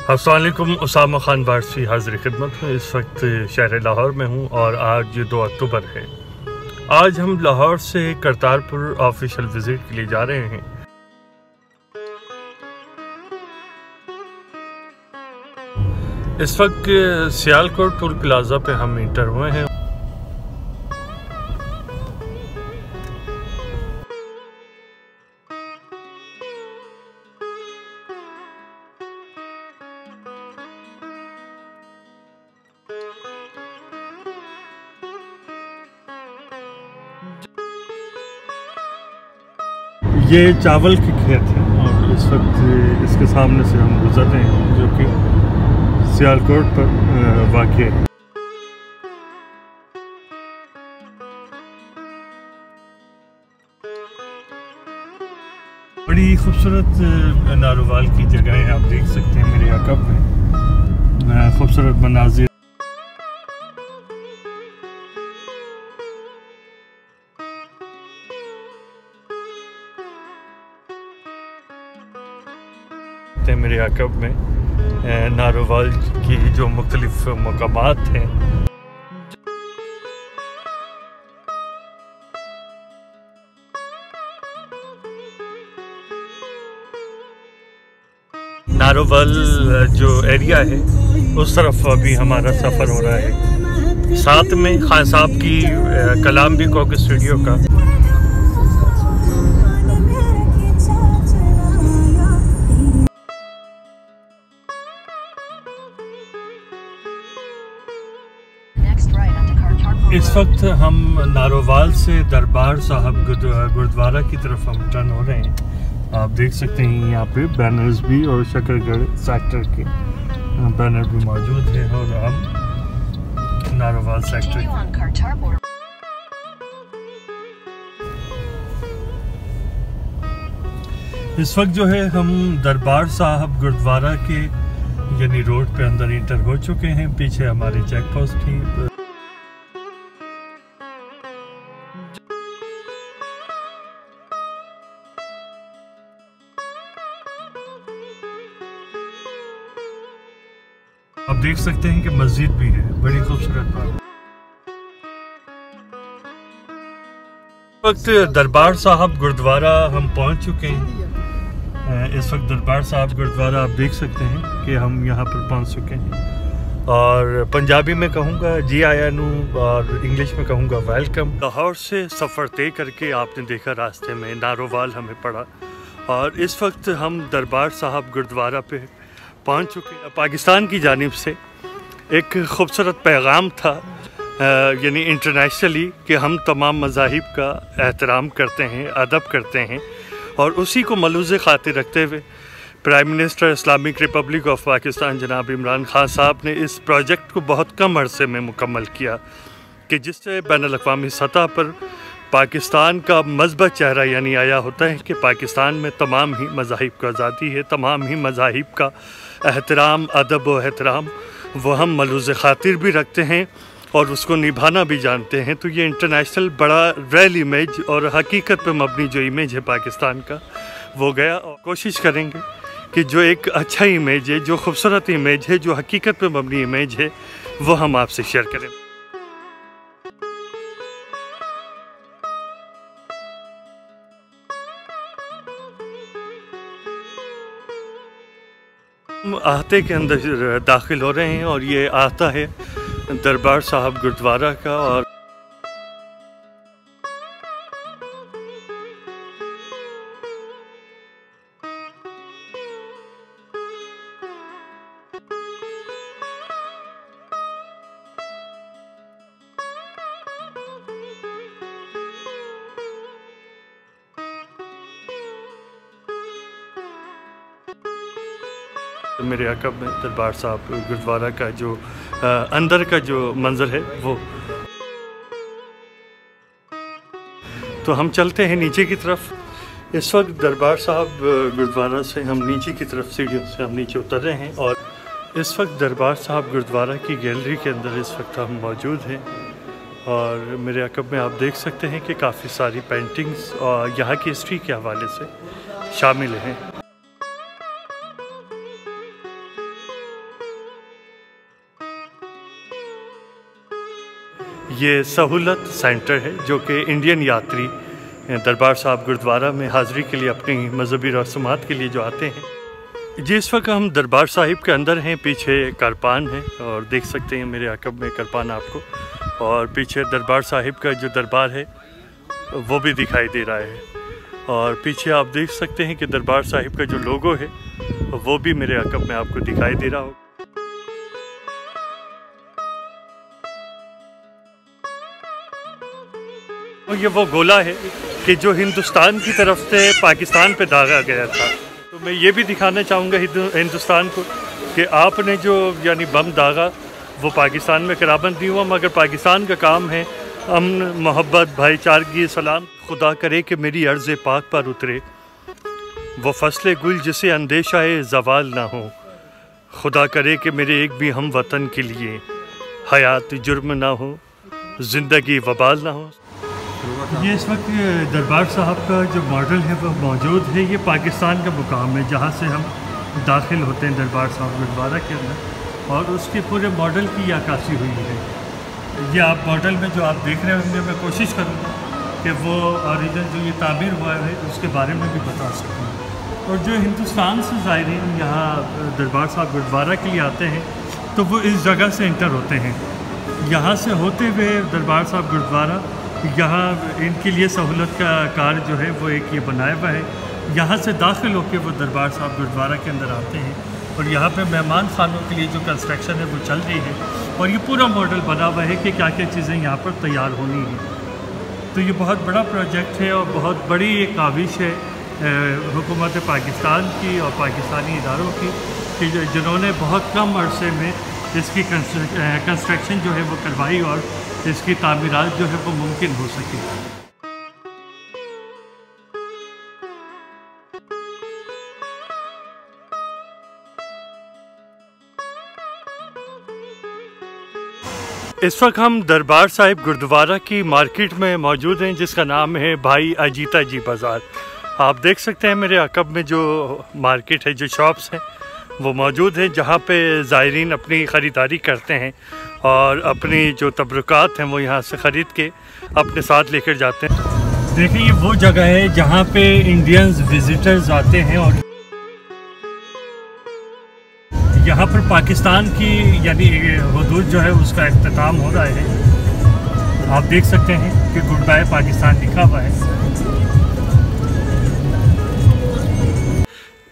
अस्सलाम वालेकुम। उसामा खान बारसी हाज़िर खिदमत में। इस वक्त शहर लाहौर में हूँ और आज 2 अक्टूबर है। आज हम लाहौर से करतारपुर ऑफिशियल विज़िट के लिए जा रहे हैं। इस वक्त सियालकोट टोल प्लाजा पे हम इंटर हुए हैं। ये चावल के खेत हैं और इस वक्त इसके सामने से हम गुजर रहे हैं, जो कि सियालकोट पर वाक़ है। बड़ी खूबसूरत नारोवाल की जगह है, आप देख सकते हैं मेरे अक़ब में खूबसूरत मनाज़िर। मेरे अक़ब में नारोवाल की जो मुख्तलिफ मकामात हैं। नारोवाल जो एरिया है उस तरफ अभी हमारा सफ़र हो रहा है। साथ में खान साहब की कलाम भी कोक स्टूडियो का। इस वक्त हम नारोवाल से दरबार साहब गुरुद्वारा की तरफ हम टर्न हो रहे हैं। आप देख सकते हैं यहाँ पे बैनर्स भी और शकरगढ़ सेक्टर के बैनर भी मौजूद हैं और हम नारोवाल सेक्टर इस वक्त जो है हम दरबार साहब गुरुद्वारा के यानी रोड पे अंदर इंटर हो चुके हैं। पीछे हमारे चेक पोस्ट थी। आप देख सकते हैं कि मस्जिद भी है, बड़ी खूबसूरत बात। इस वक्त दरबार साहब गुरुद्वारा हम पहुंच चुके हैं। इस वक्त दरबार साहब गुरुद्वारा आप देख सकते हैं कि हम यहां पर पहुंच चुके हैं और पंजाबी में कहूँगा जी आया नू और इंग्लिश में कहूँगा वेलकम। लाहौर से सफ़र तय करके आपने देखा रास्ते में नारोवाल हमें पड़ा और इस वक्त हम दरबार साहब गुरुद्वारा पे पहुंच चुके हैं। पाकिस्तान की जानिब से एक ख़ूबसूरत पैगाम था यानी इंटरनेशनली कि हम तमाम मज़ाहिब का एहतराम करते हैं, अदब करते हैं और उसी को मलूज़ ख़ातिर रखते हुए prime minister Islamic Republic of Pakistan जनाब इमरान खान साहब ने इस प्रोजेक्ट को बहुत कम अरसे में मुकम्मल किया कि जिससे बैनुल-अक़वामी सतह पर पाकिस्तान का मज़बूत चेहरा यानी आया होता है कि पाकिस्तान में तमाम ही मज़ाहिब को आज़ादी है, तमाम ही मज़ाहिब का एहतराम, अदब व एहतराम वो हम मलूज़ ख़ातिर भी रखते हैं और उसको निभाना भी जानते हैं। तो ये इंटरनेशनल बड़ा रियल इमेज और हकीकत पे मबनी जो इमेज है पाकिस्तान का वो गया और कोशिश करेंगे कि जो एक अच्छा इमेज है, जो खूबसूरत इमेज है, जो हकीकत पे मबनी इमेज है वो हम आपसे शेयर करें। हम आहते के अंदर दाखिल हो रहे हैं और ये आहता है दरबार साहब गुरुद्वारा का। और मेरे अक़ब में दरबार साहब गुरुद्वारा का जो अंदर का जो मंज़र है वो। तो हम चलते हैं नीचे की तरफ। इस वक्त दरबार साहब गुरुद्वारा से हम नीचे की तरफ सीढ़ियों से हम नीचे उतर रहे हैं और इस वक्त दरबार साहब गुरुद्वारा की गैलरी के अंदर इस वक्त हम मौजूद हैं और मेरे अक़ब में आप देख सकते हैं कि काफ़ी सारी पेंटिंग्स और यहाँ की हिस्ट्री के हवाले से शामिल हैं। ये सहूलत सेंटर है जो कि इंडियन यात्री दरबार साहब गुरुद्वारा में हाज़िरी के लिए अपनी मजहबी रस्मात के लिए जो आते हैं। जी इस वक्त हम दरबार साहिब के अंदर हैं, पीछे करपान है और देख सकते हैं मेरे अकब में करपान आपको, और पीछे दरबार साहिब का जो दरबार है वो भी दिखाई दे रहा है, और पीछे आप देख सकते हैं कि दरबार साहिब का जो लोगो है वो भी मेरे अकब में आपको दिखाई दे रहा हो। और ये वो गोला है कि जो हिंदुस्तान की तरफ से पाकिस्तान पे दागा गया था। तो मैं ये भी दिखाना चाहूँगा हिंदुस्तान को कि आपने जो यानी बम दागा वो पाकिस्तान में कराबंद नहीं हुआ, मगर पाकिस्तान का काम है अमन, मोहब्बत, भाईचारगी, सलाम। खुदा करे कि मेरी अर्ज़ पाक पर उतरे वो फसले गुल जिसे अंदेशाए ज़वाल ना हो। खुदा करे कि मेरे एक भी हम वतन के लिए हयात जुर्म ना हो, ज़िंदगी वबाल ना हो। ये इस वक्त दरबार साहब का जो मॉडल है वो मौजूद है। ये पाकिस्तान का मुकाम है जहाँ से हम दाखिल होते हैं दरबार साहब गुरुद्वारा के अंदर, और उसके पूरे मॉडल की अक्कासी हुई है। ये आप मॉडल में जो आप देख रहे होंगे, मैं कोशिश करूँगा कि वो ओरिजिनल जो ये तामीर हुआ है उसके बारे में भी बता सकूँ। और जो हिंदुस्तान से ज़ायरीन यहाँ दरबार साहब गुरुद्वारा के लिए आते हैं तो वो इस जगह से इंटर होते हैं। यहाँ से होते हुए दरबार साहब गुरुद्वारा, यहाँ इनके लिए सहूलत का कार जो है वो एक ये बनाया हुआ है। यहाँ से दाखिल होकर वो दरबार साहब गुरुद्वारा के अंदर आते हैं, और यहाँ पे मेहमान खानों के लिए जो कंस्ट्रक्शन है वो चल रही है, और ये पूरा मॉडल बना हुआ है कि क्या क्या चीज़ें यहाँ पर तैयार होनी है। तो ये बहुत बड़ा प्रोजेक्ट है और बहुत बड़ी एक काविश है हुकूमत पाकिस्तान की और पाकिस्तानी इदारों की कि जिन्होंने बहुत कम अरसे में इसकी कंस्ट्रक्शन जो है वो करवाई और इसकी तामीरात जो है वो मुमकिन हो सके। इस वक्त हम दरबार साहिब गुरुद्वारा की मार्केट में मौजूद हैं जिसका नाम है भाई अजीता जी बाज़ार। आप देख सकते हैं मेरे अकब में जो मार्केट है, जो शॉप्स हैं वो मौजूद हैं जहाँ पे ज़ायरीन अपनी ख़रीदारी करते हैं और अपनी जो तबरुकात हैं वो यहाँ से ख़रीद के अपने साथ लेकर जाते हैं। देखिए ये वो जगह है जहाँ पे इंडियंस विज़िटर्स आते हैं, और यहाँ पर पाकिस्तान की यानी हुदूद जो है उसका इख्तिताम हो रहा है। आप देख सकते हैं कि गुड बाय पाकिस्तान लिखा हुआ है।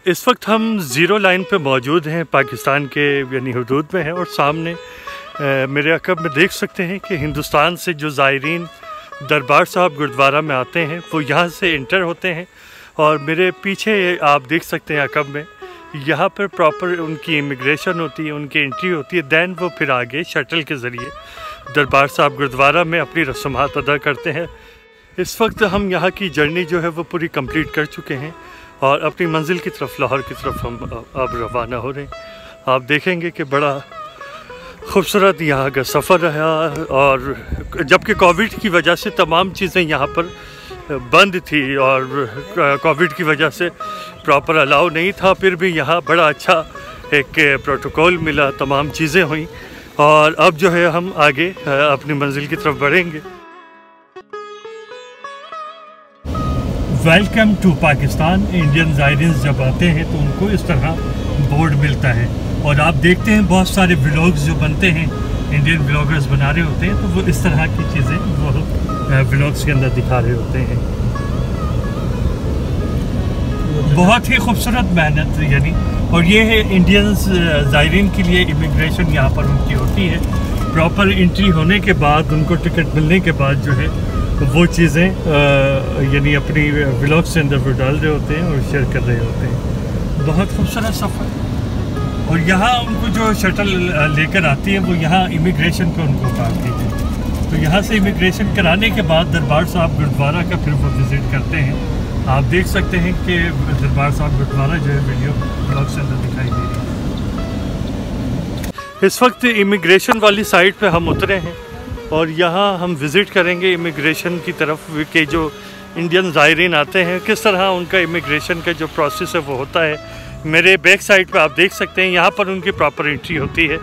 इस वक्त हम ज़ीरो लाइन पे मौजूद हैं, पाकिस्तान के यानी हुदूद में हैं, और सामने मेरे अकब में देख सकते हैं कि हिंदुस्तान से जो ज़ायरीन दरबार साहब गुरुद्वारा में आते हैं वो यहाँ से इंटर होते हैं, और मेरे पीछे आप देख सकते हैं अकब में यहाँ पर प्रॉपर उनकी इमिग्रेशन होती है, उनकी एंट्री होती है। दैन वो फिर आगे शटल के ज़रिए दरबार साहब गुरुद्वारा में अपनी रस्मात अदा करते हैं। इस वक्त हम यहाँ की जर्नी जो है वो पूरी कंप्लीट कर चुके हैं और अपनी मंजिल की तरफ, लाहौर की तरफ हम अब रवाना हो रहे हैं। आप देखेंगे कि बड़ा खूबसूरत यहाँ का सफ़र रहा, और जबकि कोविड की वजह से तमाम चीज़ें यहाँ पर बंद थी और कोविड की वजह से प्रॉपर अलाउ नहीं था, फिर भी यहाँ बड़ा अच्छा एक प्रोटोकॉल मिला, तमाम चीज़ें हुई, और अब जो है हम आगे अपनी मंजिल की तरफ बढ़ेंगे। Welcome to Pakistan. इंडियन ज़ायरीन जब आते हैं तो उनको इस तरह बोर्ड मिलता है, और आप देखते हैं बहुत सारे व्लॉग्स जो बनते हैं, इंडियन व्लॉगर्स बना रहे होते हैं, तो वो इस तरह की चीज़ें वो व्लॉग्स के अंदर दिखा रहे होते हैं। बहुत ही खूबसूरत मेहनत यानी, और ये है इंडियंस ज़ायरीन के लिए इमिग्रेशन यहाँ पर उनकी होती है। प्रॉपर एंट्री होने के बाद, उनको टिकट मिलने के बाद जो है वो चीज़ें यानी अपनी व्लॉग्स के अंदर वो डाल रहे होते हैं और शेयर कर रहे होते हैं। बहुत खूबसूरत सफ़र। और यहाँ उनको जो शटल लेकर आती है वो यहाँ इमिग्रेशन पे उनको उतारती है, तो यहाँ से इमिग्रेशन कराने के बाद दरबार साहब गुरुद्वारा का फिर वो विज़िट करते हैं। आप देख सकते हैं कि दरबार साहब गुरुद्वारा जो है वीडियो ब्लॉग से अंदर दिखाई दे रही है। इस वक्त इमिग्रेशन वाली साइड पे हम उतरे हैं, और यहाँ हम विज़िट करेंगे इमिग्रेशन की तरफ के जो इंडियन ज़ायरीन आते हैं, किस तरह उनका इमिग्रेशन का जो प्रोसेस है वो होता है। मेरे बैक साइड पे आप देख सकते हैं यहाँ पर उनकी प्रॉपर एंट्री होती है,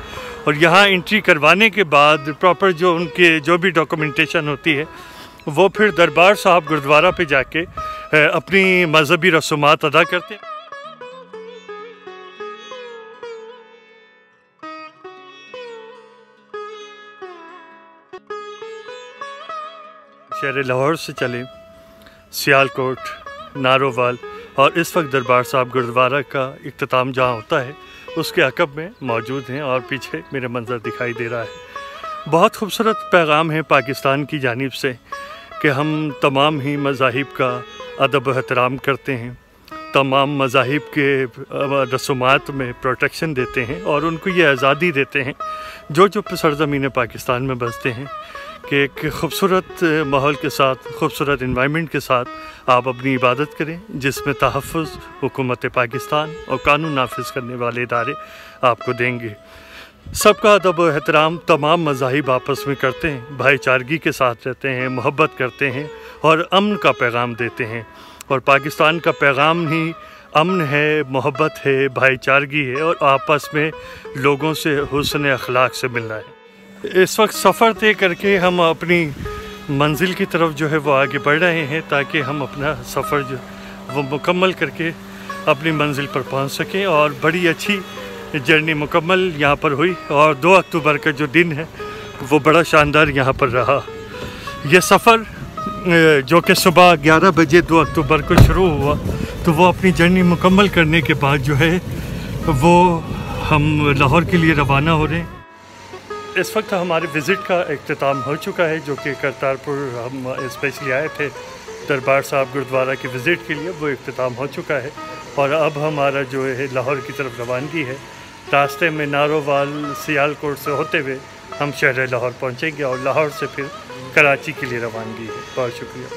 और यहाँ एंट्री करवाने के बाद प्रॉपर जो उनके जो भी डॉक्यूमेंटेशन होती है वो फिर दरबार साहब गुरुद्वारा पे जाके अपनी मजहबी रसूमात अदा करते हैं। शहर लाहौर से चले सियालकोट, नारोवाल और इस वक्त दरबार साहब गुरुद्वारा का इख्तिताम जहाँ होता है उसके अकब में मौजूद हैं और पीछे मेरे मंज़र दिखाई दे रहा है। बहुत खूबसूरत पैगाम है पाकिस्तान की जानिब से कि हम तमाम ही मज़ाहिब का अदब व एहतराम करते हैं, तमाम मज़ाहिब के रसूमात में प्रोटेक्शन देते हैं और उनको ये आज़ादी देते हैं जो सरज़मीन पाकिस्तान में बसते हैं कि एक खूबसूरत माहौल के साथ, खूबसूरत इन्वायरमेंट के साथ आप अपनी इबादत करें जिसमें तहफ़्फ़ुज़ हुकूमत पाकिस्तान और कानून नाफिज करने वाले इदारे आपको देंगे। सबका अदब व एहतराम तमाम मज़ाहिब आपस में करते हैं, भाईचारगी के साथ रहते हैं, मोहब्बत करते हैं और अमन का पैगाम देते हैं। और पाकिस्तान का पैगाम ही अमन है, मोहब्बत है, भाईचारगी है और आपस में लोगों से हुस्न अखलाक से मिलना है। इस वक्त सफ़र तय करके हम अपनी मंजिल की तरफ जो है वो आगे बढ़ रहे हैं ताकि हम अपना सफ़र जो वो मुकम्मल करके अपनी मंजिल पर पहुंच सकें। और बड़ी अच्छी जर्नी मुकम्मल यहाँ पर हुई और 2 अक्टूबर का जो दिन है वो बड़ा शानदार यहाँ पर रहा। ये सफ़र जो कि सुबह 11 बजे 2 अक्टूबर को शुरू हुआ तो वो अपनी जर्नी मुकम्मल करने के बाद जो है वो हम लाहौर के लिए रवाना हो रहे हैं। इस वक्त हमारे विज़िट का इख्तिताम हो चुका है जो कि करतारपुर हम स्पेशली आए थे दरबार साहब गुरुद्वारा की विज़िट के लिए, वो इख्तिताम हो चुका है और अब हमारा जो है लाहौर की तरफ रवानगी है। रास्ते में नारोवाल, सियालकोट से होते हुए हम शहर लाहौर पहुंचेंगे और लाहौर से फिर कराची के लिए रवानगी है। बहुत शुक्रिया।